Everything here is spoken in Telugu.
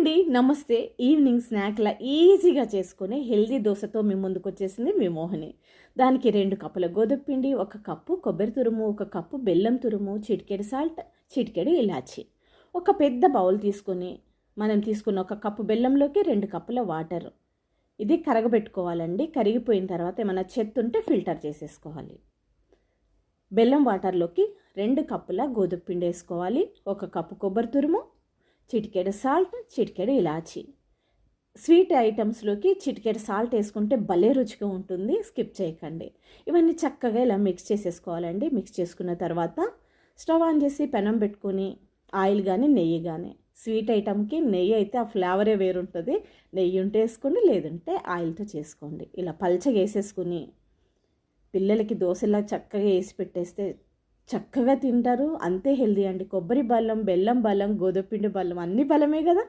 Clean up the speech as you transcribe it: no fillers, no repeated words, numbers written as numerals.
అండి, నమస్తే. ఈవినింగ్ స్నాక్లా ఈజీగా చేసుకునే హెల్దీ దోశతో మీ ముందుకు వచ్చేసింది మీ మోహిని. దానికి 2 కప్పుల గోధుమ పిండి, 1 కప్పు కొబ్బరి తురుము, 1 కప్పు బెల్లం తురుము, చిటికెడు సాల్ట్, చిటికెడు ఇలాచి. ఒక పెద్ద బౌల్ తీసుకొని మనం తీసుకున్న 1 కప్పు బెల్లంలోకి 2 కప్పుల వాటర్. ఇది కరగబెట్టుకోవాలండి. కరిగిపోయిన తర్వాత ఏమైనా చెత్త ఉంటే ఫిల్టర్ చేసేసుకోవాలి. బెల్లం వాటర్లోకి 2 కప్పుల గోధుమ పిండి వేసుకోవాలి, 1 కప్పు కొబ్బరి తురుము, చిటికెడు సాల్ట్, చిటికెడు ఇలాచి. స్వీట్ ఐటమ్స్లోకి చిటికెడు సాల్ట్ వేసుకుంటే భలే రుచిగా ఉంటుంది, స్కిప్ చేయకండి. ఇవన్నీ చక్కగా ఇలా మిక్స్ చేసేసుకోవాలండి. మిక్స్ చేసుకున్న తర్వాత స్టవ్ ఆన్ చేసి పెనం పెట్టుకొని ఆయిల్ కానీ నెయ్యి కానీ, స్వీట్ ఐటమ్కి నెయ్యి అయితే ఆ ఫ్లేవరే వేరుంటుంది. నెయ్యి ఉంటే వేసుకోండి, లేదంటే ఆయిల్తో చేసుకోండి. ఇలా పల్చగా వేసేసుకుని పిల్లలకి దోశలా చక్కగా వేసి పెట్టేస్తే చక్కగా తింటారు. అంతే హెల్దీ అండి. కొబ్బరి బెల్లం, బెల్లం బలం, గోధుమ పిండి బలం అన్ని బలమే కదా.